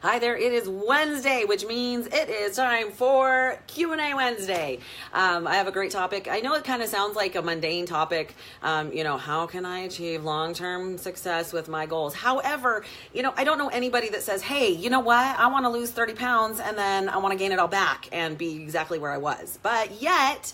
Hi there, it is Wednesday, which means it is time for Q&A Wednesday. I have a great topic. I know it kind of sounds like a mundane topic. How can I achieve long-term success with my goals? However, I don't know anybody that says, hey, you know what? I want to lose 30 pounds and then I want to gain it all back and be exactly where I was. But yet,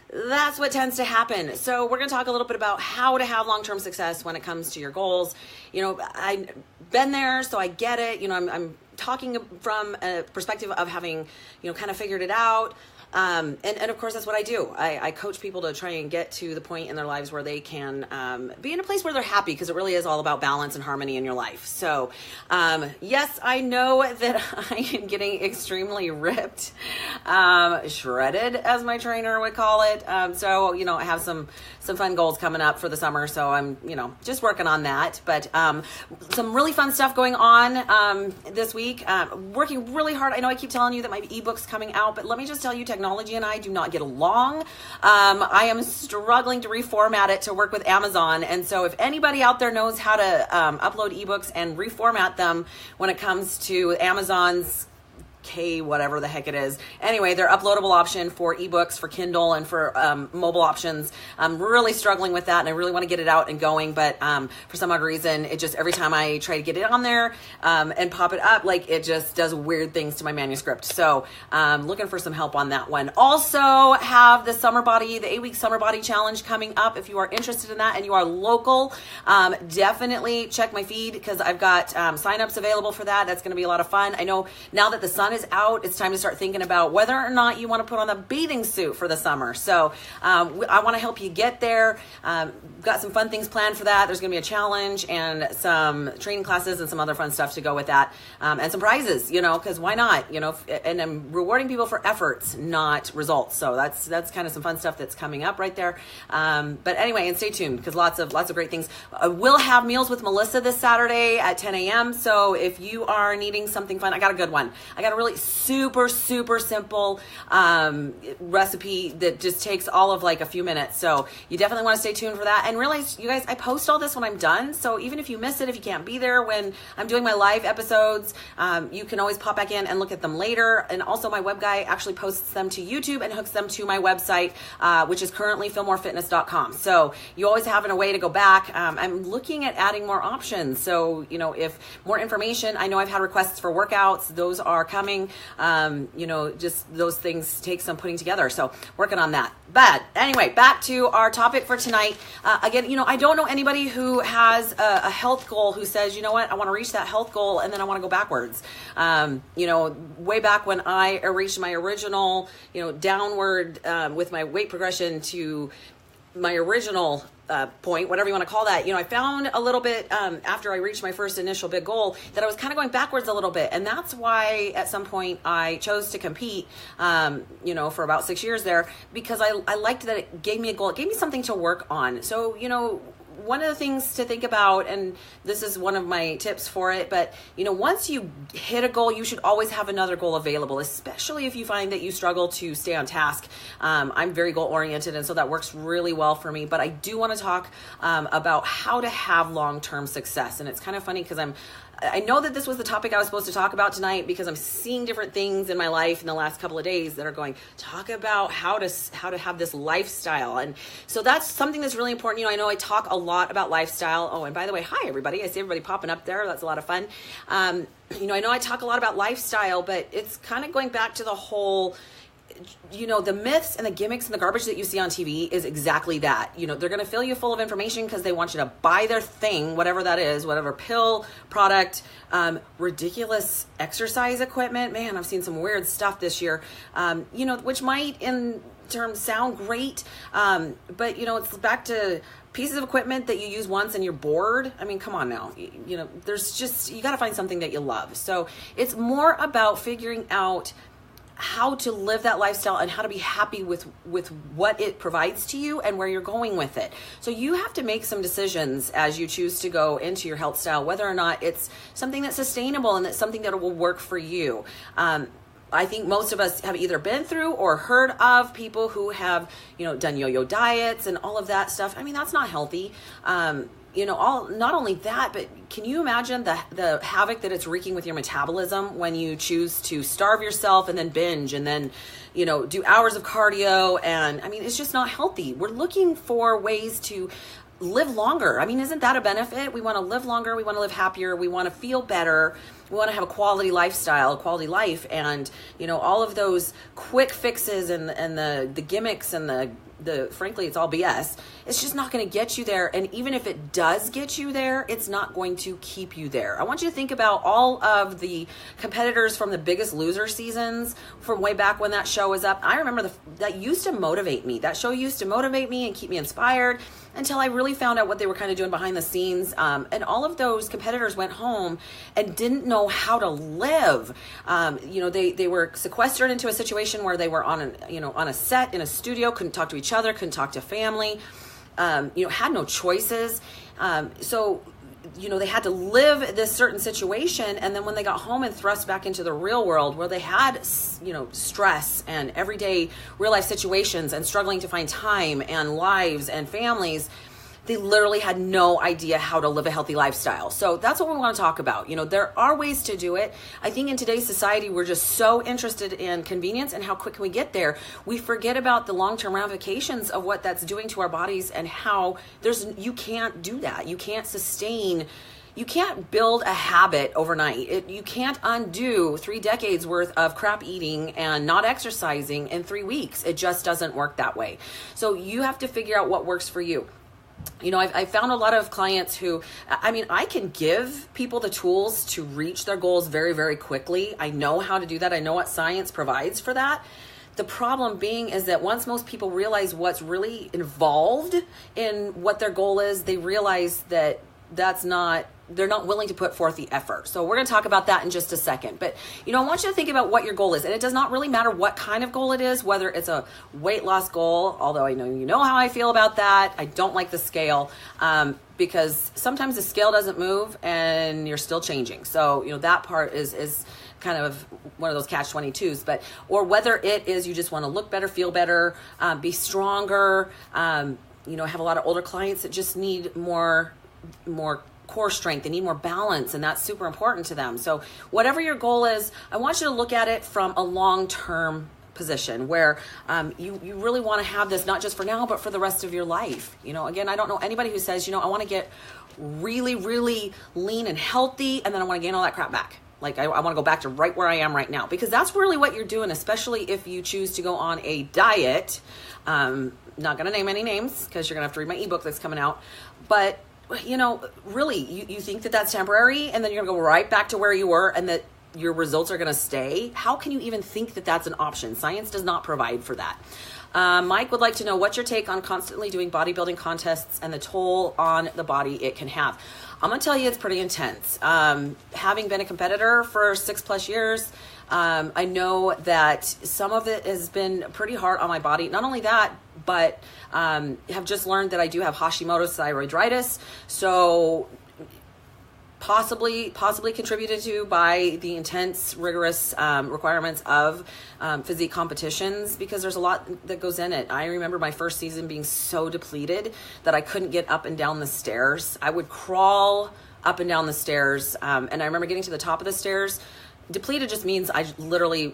that's what tends to happen. So we're going to talk a little bit about how to have long-term success when it comes to your goals. I've been there, so I get it. I'm talking from a perspective of having, kind of figured it out. And of course, that's what I do. I coach people to try and get to the point in their lives where they can be in a place where they're happy, because it really is all about balance and harmony in your life. So, yes, I know that I am getting extremely ripped, shredded, as my trainer would call it. I have some fun goals coming up for the summer. So I'm, just working on that. But some really fun stuff going on this week. Working really hard. I know I keep telling you that my ebook's coming out, but let me just tell you, technology and I do not get along. I am struggling to reformat it to work with Amazon. And so if anybody out there knows how to upload ebooks and reformat them when it comes to Amazon's whatever the heck it is. Anyway, their uploadable option for ebooks, for Kindle, and for mobile options. I'm really struggling with that, and I really want to get it out and going, but for some odd reason, it just, every time I try to get it on there and pop it up, it just does weird things to my manuscript. So looking for some help on that one. Also have the the 8-week summer body challenge coming up. If you are interested in that and you are local, definitely check my feed, because I've got signups available for that. That's going to be a lot of fun. I know now that the sun is out, it's time to start thinking about whether or not you want to put on a bathing suit for the summer. So I want to help you get there. Got some fun things planned for that. There's going to be a challenge and some training classes and some other fun stuff to go with that, and some prizes, because why not, and I'm rewarding people for efforts, not results. So that's kind of some fun stuff that's coming up right there. But anyway, and stay tuned, because lots of great things. We'll have Meals with Melissa this Saturday at 10 a.m. So if you are needing something fun, I got a good one. I got a really super simple recipe that just takes all of a few minutes. So you definitely want to stay tuned for that. And realize, you guys, I post all this when I'm done. So even if you miss it, if you can't be there when I'm doing my live episodes, you can always pop back in and look at them later. And also, my web guy actually posts them to YouTube and hooks them to my website, which is currently fillmorefitness.com. So you always have a way to go back. I'm looking at adding more options. So, if more information, I know I've had requests for workouts. Those are coming. Just those things take some putting together. So working on that. But anyway, back to our topic for tonight. Again, I don't know anybody who has a health goal who says, you know what, I want to reach that health goal and then I want to go backwards. Way back when I reached my original, downward with my weight progression to my original point, whatever you want to call that, I found a little bit after I reached my first initial big goal that I was kind of going backwards a little bit. And that's why at some point I chose to compete, for about 6 years there, because I liked that it gave me a goal. It gave me something to work on. So, one of the things to think about, and this is one of my tips for it, but once you hit a goal, you should always have another goal available, especially if you find that you struggle to stay on task. I'm very goal oriented, and so that works really well for me. But I do want to talk about how to have long-term success. And it's kind of funny, because I know that this was the topic I was supposed to talk about tonight, because I'm seeing different things in my life in the last couple of days that are going, talk about how to have this lifestyle. And so that's something that's really important. I know I talk a lot about lifestyle. Oh, and by the way, hi everybody. I see everybody popping up there. That's a lot of fun. I know I talk a lot about lifestyle, but it's kind of going back to the whole, the myths and the gimmicks and the garbage that you see on TV is exactly that. They're going to fill you full of information because they want you to buy their thing, whatever that is, whatever pill, product, ridiculous exercise equipment. Man, I've seen some weird stuff this year, which might in terms sound great. But it's back to pieces of equipment that you use once and you're bored. I mean, come on now. There's just, you got to find something that you love. So it's more about figuring out how to live that lifestyle and how to be happy with what it provides to you and where you're going with it. So you have to make some decisions as you choose to go into your health style, whether or not it's something that's sustainable and that's something that will work for you. I think most of us have either been through or heard of people who have, done yo-yo diets and all of that stuff. I mean, that's not healthy. not only that, but can you imagine the havoc that it's wreaking with your metabolism when you choose to starve yourself and then binge and then, do hours of cardio? And I mean, it's just not healthy. We're looking for ways to live longer. I mean, isn't that a benefit? We want to live longer. We want to live happier. We want to feel better. We want to have a quality lifestyle, a quality life. And, all of those quick fixes and the gimmicks and the frankly, it's all BS. It's just not going to get you there. And even if it does get you there, it's not going to keep you there. I want you to think about all of the competitors from the Biggest Loser seasons from way back when that show was up. I remember that used to motivate me. That show used to motivate me and keep me inspired until I really found out what they were kind of doing behind the scenes. And all of those competitors went home and didn't know how to live. They were sequestered into a situation where they were on a set in a studio, couldn't talk to each other, couldn't talk to family, had no choices. So they had to live this certain situation. And then when they got home and thrust back into the real world where they had, stress and everyday real life situations and struggling to find time and lives and families, they literally had no idea how to live a healthy lifestyle. So that's what we want to talk about. There are ways to do it. I think in today's society, we're just so interested in convenience and how quick can we get there. We forget about the long-term ramifications of what that's doing to our bodies and how you can't do that. You can't build a habit overnight. You can't undo 3 decades worth of crap eating and not exercising in 3 weeks. It just doesn't work that way. So you have to figure out what works for you. I found a lot of clients who, I can give people the tools to reach their goals very, very quickly. I know how to do that. I know what science provides for that. The problem being is that once most people realize what's really involved in what their goal is, they realize that they're not willing to put forth the effort. So we're going to talk about that in just a second. But, I want you to think about what your goal is. And it does not really matter what kind of goal it is, whether it's a weight loss goal, although I know how I feel about that. I don't like the scale because sometimes the scale doesn't move and you're still changing. So, that part is kind of one of those catch-22s. Or whether it is you just want to look better, feel better, be stronger, have a lot of older clients that just need more core strength. They need more balance, and that's super important to them. So whatever your goal is, I want you to look at it from a long-term position where you really want to have this not just for now, but for the rest of your life. Again, I don't know anybody who says, I want to get really, really lean and healthy, and then I want to gain all that crap back. Like I want to go back to right where I am right now, because that's really what you're doing, especially if you choose to go on a diet. Not going to name any names because you're going to have to read my ebook that's coming out. But really, you think that that's temporary and then you're going to go right back to where you were and that your results are going to stay? How can you even think that that's an option? Science does not provide for that. Mike would like to know what's your take on constantly doing bodybuilding contests and the toll on the body it can have. I'm going to tell you it's pretty intense. Having been a competitor for 6+ years, I know that some of it has been pretty hard on my body. Not only that, but have just learned that I do have Hashimoto's thyroiditis. So possibly contributed to by the intense, rigorous requirements of physique competitions, because there's a lot that goes in it. I remember my first season being so depleted that I couldn't get up and down the stairs. I would crawl up and down the stairs, and I remember getting to the top of the stairs. Depleted just means I literally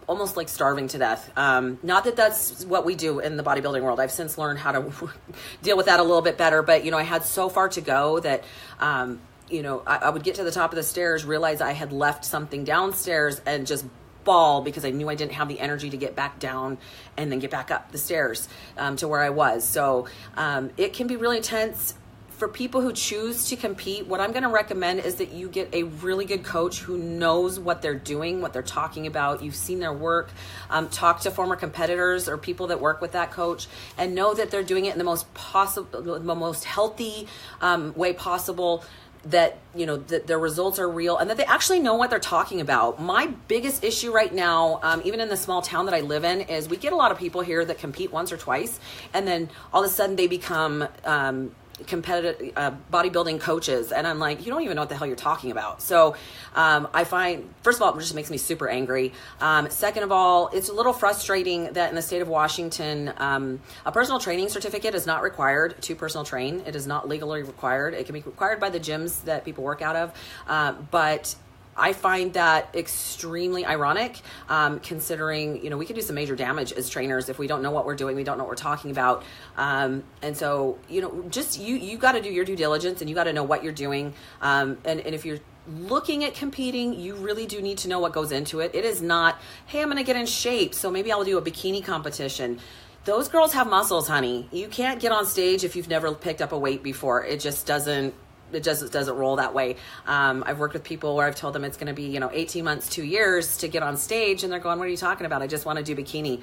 almost like starving to death. Not that that's what we do in the bodybuilding world. I've since learned how to deal with that a little bit better, but I had so far to go that I would get to the top of the stairs, realize I had left something downstairs, and just bawl because I knew I didn't have the energy to get back down and then get back up the stairs to where I was. So it can be really intense. For people who choose to compete, what I'm going to recommend is that you get a really good coach who knows what they're doing, what they're talking about. You've seen their work. Talk to former competitors or people that work with that coach, and know that they're doing it in the most healthy way possible. That that their results are real and that they actually know what they're talking about. My biggest issue right now, even in the small town that I live in, is we get a lot of people here that compete once or twice, and then all of a sudden they become competitive bodybuilding coaches, and I'm like, you don't even know what the hell you're talking about. So I find, first of all, it just makes me super angry. Second of all, it's a little frustrating that in the state of Washington, a personal training certificate is not required to personal train. It is not legally required. It can be required by the gyms that people work out of, but I find that extremely ironic, considering, we could do some major damage as trainers if we don't know what we're doing, we don't know what we're talking about. And so, just you got to do your due diligence, and you got to know what you're doing. And if you're looking at competing, you really do need to know what goes into it. It is not, hey, I'm going to get in shape, so maybe I'll do a bikini competition. Those girls have muscles, honey. You can't get on stage if you've never picked up a weight before. It just doesn't roll that way. I've worked with people where I've told them it's going to be, 18 months, 2 years to get on stage, and they're going, what are you talking about? I just want to do bikini.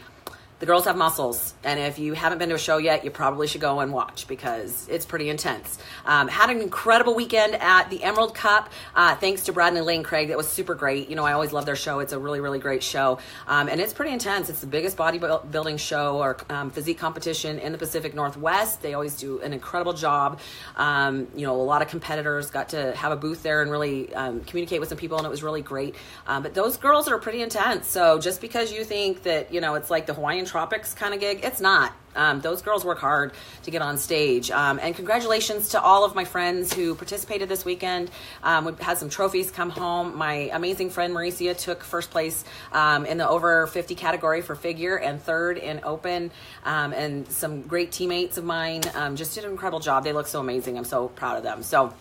The girls have muscles, and if you haven't been to a show yet, you probably should go and watch, because it's pretty intense. Had an incredible weekend at the Emerald Cup, thanks to Brad and Elaine Craig. That was super great. I always love their show. It's a really, really great show, and it's pretty intense. It's the biggest bodybuilding show or physique competition in the Pacific Northwest. They always do an incredible job. A lot of competitors got to have a booth there and really communicate with some people, and it was really great. But those girls are pretty intense. So just because you think that, it's like the Hawaiian Tropics kind of gig, it's not. Those girls work hard to get on stage. And congratulations to all of my friends who participated this weekend. We had some trophies come home. My amazing friend Mauricia took first place in the over 50 category for figure, and third in open. And some great teammates of mine just did an incredible job. They look so amazing. I'm so proud of them. So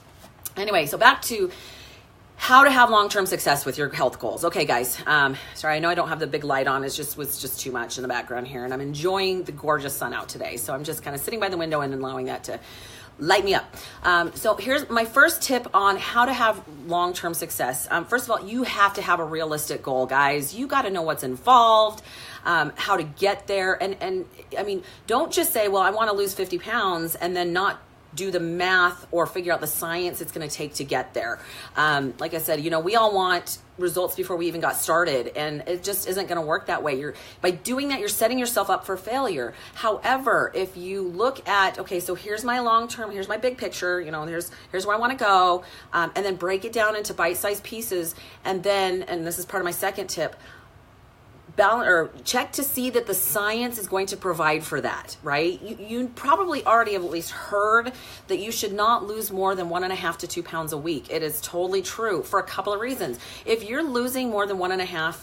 anyway, so back to how to have long-term success with your health goals. Okay, guys. Sorry, I know I don't have the big light on. Was just too much in the background here, and I'm enjoying the gorgeous sun out today. So I'm just kind of sitting by the window and allowing that to light me up. So here's my first tip on how to have long-term success. First of all, you have to have a realistic goal, guys. You got to know what's involved, how to get there, and I mean, don't just say, well, I want to lose 50 pounds, and then not do the math or figure out the science it's going to take to get there. Like I said, we all want results before we even got started, and it just isn't going to work that way. By doing that, you're setting yourself up for failure. However, if you look at, okay, so here's my long-term, here's my big picture, here's where I want to go, and then break it down into bite-sized pieces, and this is part of my second tip, balance or check to see that the science is going to provide for that, right? You probably already have at least heard that you should not lose more than 1.5 to 2 pounds a week. It is totally true for a couple of reasons. If you're losing more than 1.5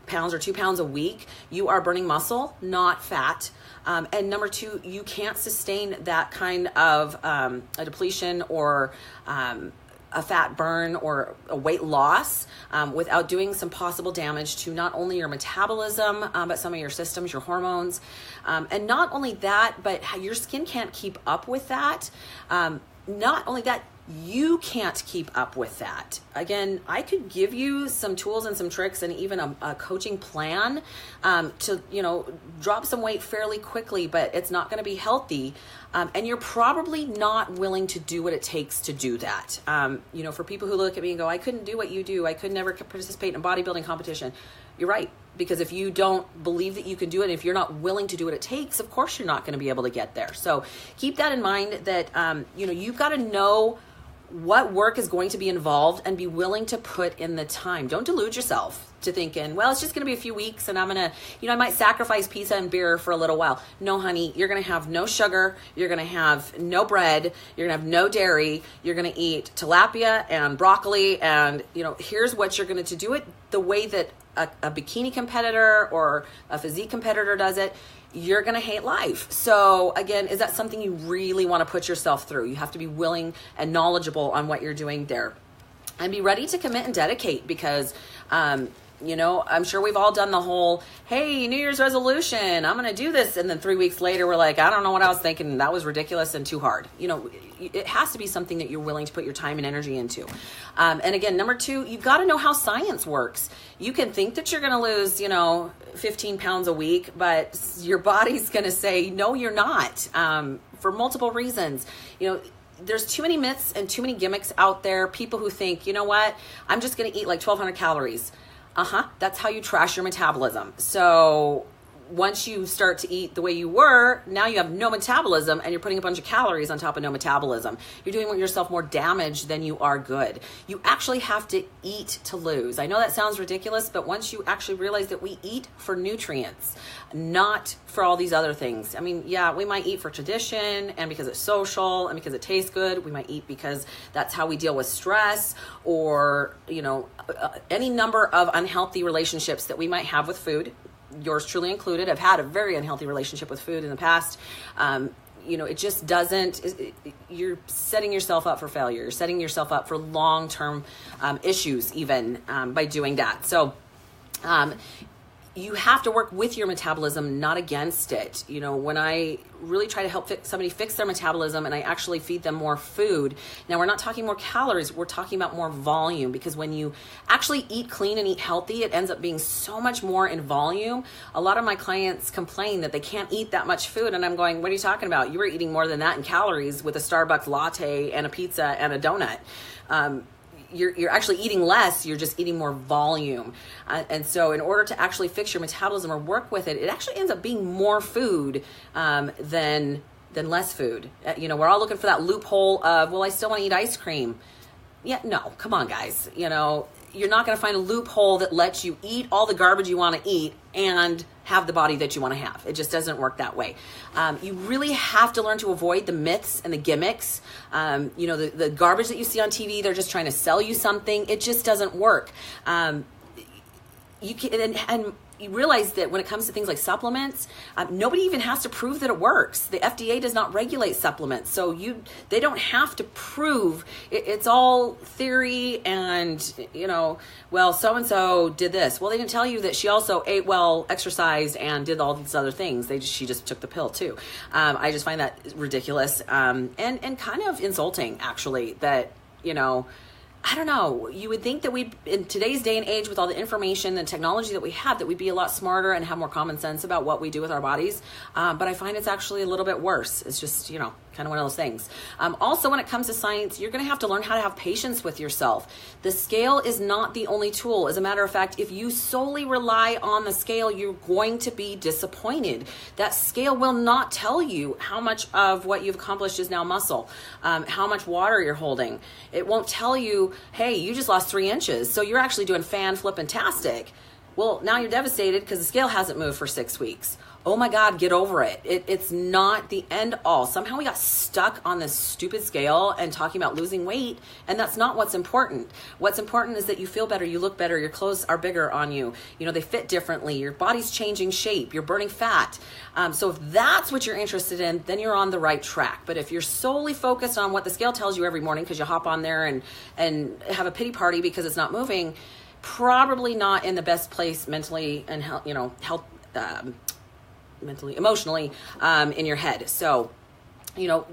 pounds or 2 pounds a week, you are burning muscle, not fat. And number two, you can't sustain that kind of a depletion or a fat burn or a weight loss without doing some possible damage to not only your metabolism, but some of your systems, your hormones. And not only that, but your skin can't keep up with that. Not only that, you can't keep up with that. Again, I could give you some tools and some tricks and even a coaching plan to, drop some weight fairly quickly, but it's not going to be healthy. And you're probably not willing to do what it takes to do that. For people who look at me and go, I couldn't do what you do. I could never participate in a bodybuilding competition. You're right. Because if you don't believe that you can do it, if you're not willing to do what it takes, of course you're not going to be able to get there. So keep that in mind that, you've got to know what work is going to be involved and be willing to put in the time. Don't delude yourself to thinking, well, it's just going to be a few weeks and I'm going to, I might sacrifice pizza and beer for a little while. No, honey, you're going to have no sugar. You're going to have no bread. You're going to have no dairy. You're going to eat tilapia and broccoli. And, here's what you're going to do it the way that a bikini competitor or a physique competitor does it. You're going to hate life. So again, is that something you really want to put yourself through? You have to be willing and knowledgeable on what you're doing there and be ready to commit and dedicate because, I'm sure we've all done the whole, hey, New Year's resolution, I'm going to do this. And then 3 weeks later, we're like, I don't know what I was thinking. That was ridiculous and too hard. It has to be something that you're willing to put your time and energy into. And again, number two, you've got to know how science works. You can think that you're going to lose, 15 pounds a week, but your body's going to say, no, you're not, for multiple reasons. There's too many myths and too many gimmicks out there. People who think, you know what, I'm just going to eat like 1,200 calories. That's how you trash your metabolism. So once you start to eat the way you were, now you have no metabolism and you're putting a bunch of calories on top of no metabolism. You're doing yourself more damage than you are good. You actually have to eat to lose. I know that sounds ridiculous, but once you actually realize that we eat for nutrients, not for all these other things. I mean, yeah, we might eat for tradition and because it's social and because it tastes good. We might eat because that's how we deal with stress, or, any number of unhealthy relationships that we might have with food, yours truly included. I've had a very unhealthy relationship with food in the past. It just doesn't, you're setting yourself up for failure. You're setting yourself up for long-term issues even by doing that. So you have to work with your metabolism, not against it. When I really try to help somebody fix their metabolism and I actually feed them more food, now we're not talking more calories, we're talking about more volume, because when you actually eat clean and eat healthy, it ends up being so much more in volume. A lot of my clients complain that they can't eat that much food, and I'm going, what are you talking about? You were eating more than that in calories with a Starbucks latte and a pizza and a donut. You're actually eating less, you're just eating more volume. And so in order to actually fix your metabolism or work with it, it actually ends up being more food than less food. We're all looking for that loophole of, well, I still want to eat ice cream. Yeah, no, come on, guys. You're not going to find a loophole that lets you eat all the garbage you want to eat and have the body that you want to have. It just doesn't work that way. You really have to learn to avoid the myths and the gimmicks. The garbage that you see on TV, they're just trying to sell you something. It just doesn't work. You can, and you realize that when it comes to things like supplements, nobody even has to prove that it works. The FDA does not regulate supplements, so they don't have to prove it. It's all theory, and so-and-so did this. Well, they didn't tell you that she also ate well, exercised, and did all these other things. She just took the pill too. I just find that ridiculous and kind of insulting, actually, that, I don't know. You would think that in today's day and age, with all the information and technology that we have, that we'd be a lot smarter and have more common sense about what we do with our bodies. But I find it's actually a little bit worse. It's just, kind of one of those things. Also, when it comes to science, you're going to have to learn how to have patience with yourself. The scale is not the only tool. As a matter of fact, if you solely rely on the scale, you're going to be disappointed. That scale will not tell you how much of what you've accomplished is now muscle, how much water you're holding. It won't tell you, hey, you just lost 3 inches, so you're actually doing fan-flippin-tastic. Well, now you're devastated because the scale hasn't moved for 6 weeks. Oh my God, get over it. It's not the end all. Somehow we got stuck on this stupid scale and talking about losing weight, and that's not what's important. What's important is that you feel better, you look better, your clothes are bigger on you, they fit differently, your body's changing shape, you're burning fat. So if that's what you're interested in, then you're on the right track. But if you're solely focused on what the scale tells you every morning because you hop on there and have a pity party because it's not moving, probably not in the best place mentally and mentally, emotionally, in your head. So, like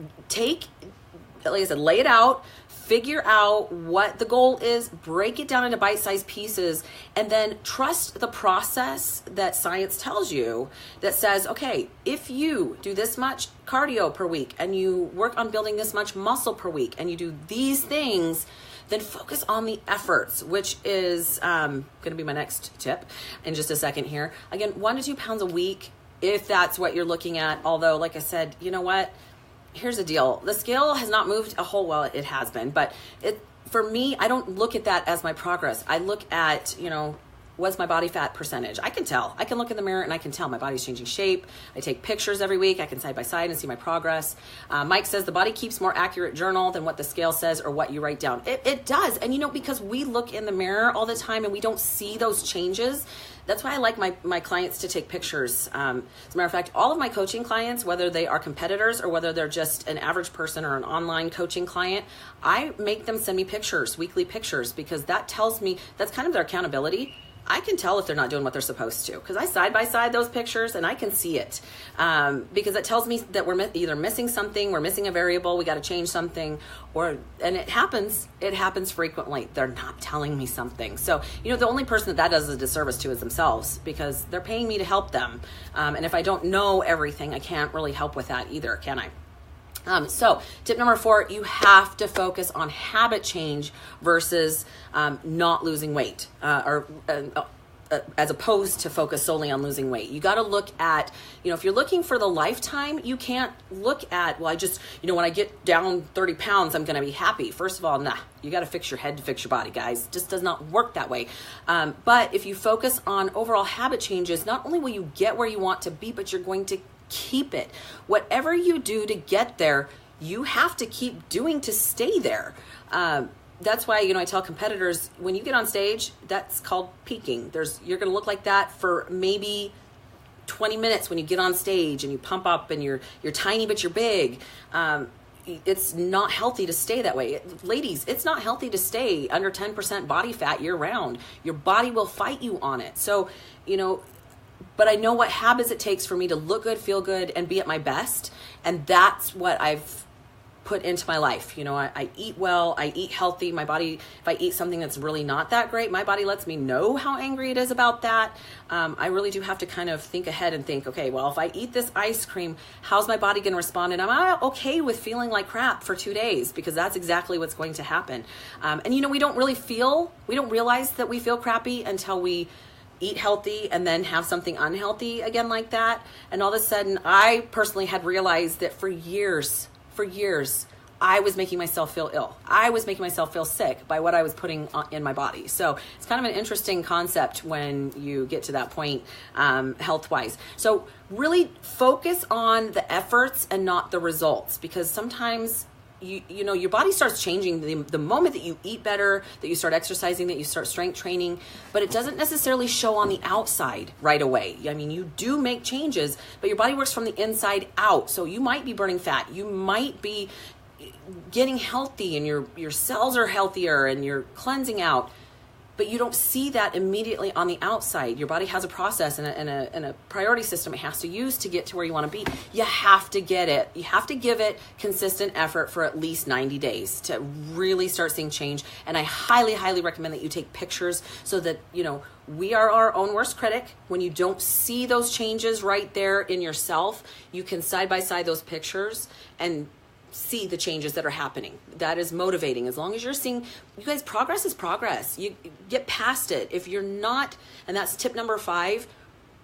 I said, lay it out, figure out what the goal is, break it down into bite-sized pieces, and then trust the process that science tells you that says, okay, if you do this much cardio per week and you work on building this much muscle per week and you do these things, then focus on the efforts, which is going to be my next tip in just a second here. Again, 1 to 2 pounds a week, if that's what you're looking at. Although, like I said, you know what? Here's the deal. The scale has not moved a whole, well, it has been, but for me, I don't look at that as my progress. I look at, what's my body fat percentage? I can tell. I can look in the mirror and I can tell my body's changing shape. I take pictures every week. I can side by side and see my progress. Mike says the body keeps more accurate journal than what the scale says or what you write down. It does. And because we look in the mirror all the time and we don't see those changes, that's why I like my clients to take pictures. As a matter of fact, all of my coaching clients, whether they are competitors or whether they're just an average person or an online coaching client, I make them send me pictures, weekly pictures, because that tells me, that's kind of their accountability. I can tell if they're not doing what they're supposed to, because I side by side those pictures and I can see it, because it tells me that we're either missing something, we're missing a variable, we got to change something, and it happens frequently. They're not telling me something. So, the only person that does a disservice to is themselves, because they're paying me to help them. And if I don't know everything, I can't really help with that either, can I? So tip number 4, you have to focus on habit change versus not losing weight, or as opposed to focus solely on losing weight. You got to look at, if you're looking for the lifetime, you can't look at, well, I just, when I get down 30 pounds, I'm going to be happy. First of all, nah, you got to fix your head to fix your body, guys. It just does not work that way. But if you focus on overall habit changes, not only will you get where you want to be, but you're going to keep it. Whatever you do to get there, you have to keep doing to stay there. That's why, I tell competitors, when you get on stage, that's called peaking. You're going to look like that for maybe 20 minutes when you get on stage and you pump up and you're tiny, but you're big. It's not healthy to stay that way. Ladies, it's not healthy to stay under 10% body fat year round. Your body will fight you on it. So, but I know what habits it takes for me to look good, feel good, and be at my best. And that's what I've put into my life. I eat well, I eat healthy. My body, if I eat something that's really not that great, my body lets me know how angry it is about that. I really do have to kind of think ahead and think, okay, well, if I eat this ice cream, how's my body going to respond? And I'm okay with feeling like crap for 2 days, because that's exactly what's going to happen. And we don't realize that we feel crappy until we eat healthy and then have something unhealthy again like that. And all of a sudden, I personally had realized that for years, I was making myself feel ill. I was making myself feel sick by what I was putting in my body. So it's kind of an interesting concept when you get to that point, health-wise. So really focus on the efforts and not the results, because sometimes your body starts changing the moment that you eat better, that you start exercising, that you start strength training, but it doesn't necessarily show on the outside right away. I mean, you do make changes, but your body works from the inside out. So you might be burning fat. You might be getting healthy and your cells are healthier and you're cleansing out, but you don't see that immediately on the outside. Your body has a process and a priority system it has to use to get to where you want to be. You have to get it. You have to give it consistent effort for at least 90 days to really start seeing change. And I highly, highly recommend that you take pictures so that, we are our own worst critic. When you don't see those changes right there in yourself, you can side by side those pictures and see the changes that are happening. That is motivating. As long as you're seeing, you guys, progress is progress. You get past it. If you're not, and that's tip number 5,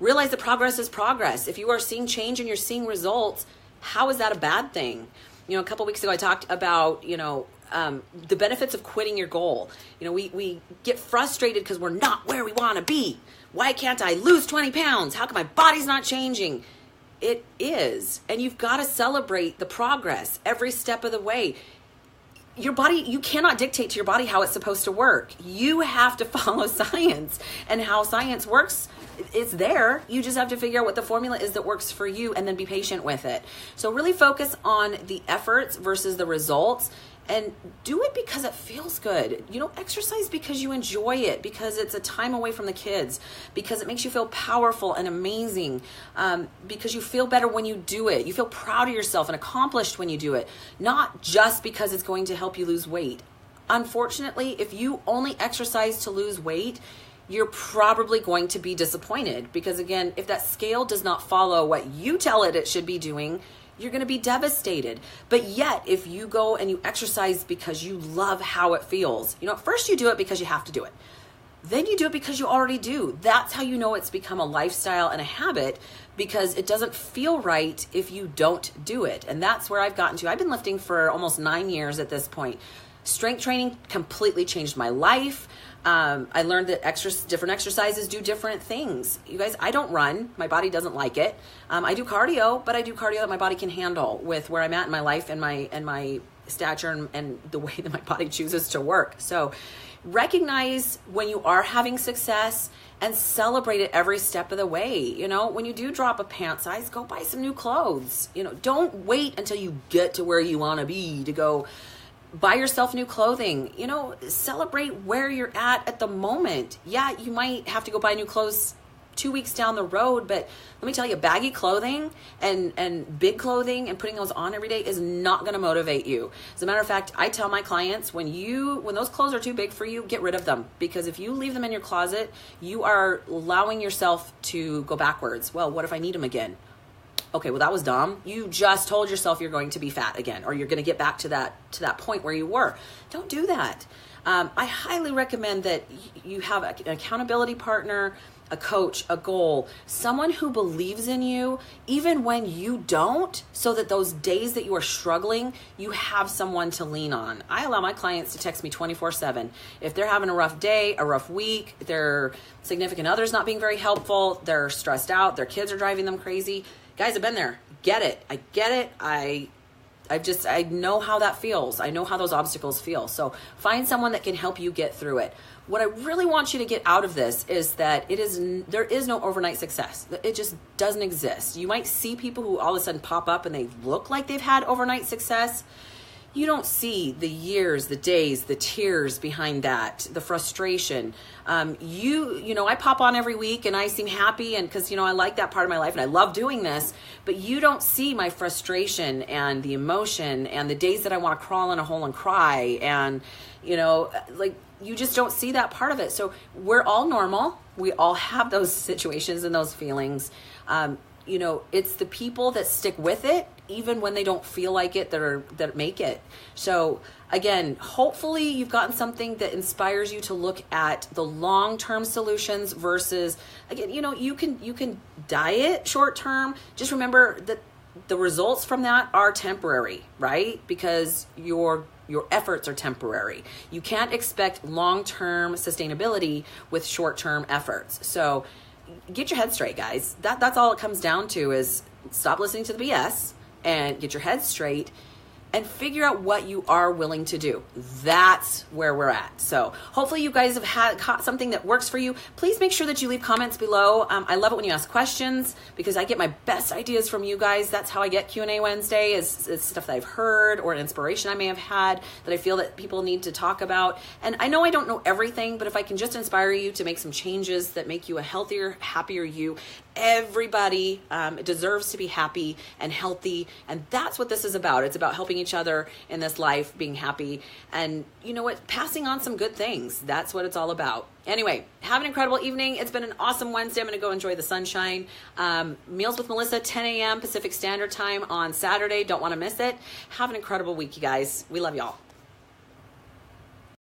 realize that progress is progress. If you are seeing change and you're seeing results, how is that a bad thing? A couple weeks ago, I talked about, the benefits of quitting your goal. We get frustrated because we're not where we want to be. Why can't I lose 20 pounds? How come my body's not changing? It is. And you've got to celebrate the progress every step of the way. Your body, you cannot dictate to your body how it's supposed to work. You have to follow science, and how science works, it's there. You just have to figure out what the formula is that works for you and then be patient with it. So really focus on the efforts versus the results. And do it because it feels good. Exercise because you enjoy it, because it's a time away from the kids, because it makes you feel powerful and amazing, because you feel better when you do it. You feel proud of yourself and accomplished when you do it, not just because it's going to help you lose weight. Unfortunately, if you only exercise to lose weight, you're probably going to be disappointed, because again, if that scale does not follow what you tell it should be doing, you're going to be devastated. But yet, if you go and you exercise because you love how it feels, first you do it because you have to do it. Then you do it because you already do. That's how you know it's become a lifestyle and a habit, because it doesn't feel right if you don't do it. And that's where I've gotten to. I've been lifting for almost 9 years at this point. Strength training completely changed my life. I learned that different exercises do different things. You guys, I don't run. My body doesn't like it. I do cardio, but I do cardio that my body can handle with where I'm at in my life and my stature and the way that my body chooses to work. So recognize when you are having success and celebrate it every step of the way. When you do drop a pant size, go buy some new clothes. Don't wait until you get to where you want to be to go buy yourself new clothing. Celebrate where you're at the moment. Yeah, you might have to go buy new clothes 2 weeks down the road, but let me tell you, baggy clothing and big clothing and putting those on every day is not going to motivate you. As a matter of fact, I tell my clients, when those clothes are too big for you, get rid of them, because if you leave them in your closet, you are allowing yourself to go backwards. Well, what if I need them again? Okay, well, that was dumb. You just told yourself you're going to be fat again, or you're going to get back to that point where you were. Don't do that. I highly recommend that you have an accountability partner, a coach, a goal, someone who believes in you, even when you don't, so that those days that you are struggling, you have someone to lean on. I allow my clients to text me 24/7. If they're having a rough day, a rough week, their significant other's not being very helpful, they're stressed out, their kids are driving them crazy. Guys, I've been there. Get it. I get it. I know how that feels. I know how those obstacles feel. So find someone that can help you get through it. What I really want you to get out of this is that there is no overnight success. It just doesn't exist. You might see people who all of a sudden pop up and they look like they've had overnight success. You don't see the years, the days, the tears behind that, the frustration. I pop on every week and I seem happy, and because, I like that part of my life and I love doing this, but you don't see my frustration and the emotion and the days that I want to crawl in a hole and cry, and, you just don't see that part of it. So we're all normal. We all have those situations and those feelings. It's the people that stick with it, even when they don't feel like it, that make it. So again, hopefully you've gotten something that inspires you to look at the long-term solutions versus, again, you can diet short-term. Just remember that the results from that are temporary, right? Because your efforts are temporary. You can't expect long-term sustainability with short-term efforts. So get your head straight, guys. That's all it comes down to, is stop listening to the BS and get your head straight and figure out what you are willing to do. That's where we're at. So hopefully you guys have caught something that works for you. Please make sure that you leave comments below. I love it when you ask questions, because I get my best ideas from you guys. That's how I get Q&A Wednesday, is stuff that I've heard or an inspiration I may have had that I feel that people need to talk about. And I know I don't know everything, but if I can just inspire you to make some changes that make you a healthier, happier you. Everybody deserves to be happy and healthy, and that's what this is about. It's about helping each other in this life, being happy, and passing on some good things. That's what it's all about. Anyway, have an incredible evening. It's been an awesome Wednesday. I'm going to go enjoy the sunshine. Meals with Melissa, 10 a.m. Pacific Standard Time on Saturday. Don't want to miss it. Have an incredible week, you guys. We love y'all.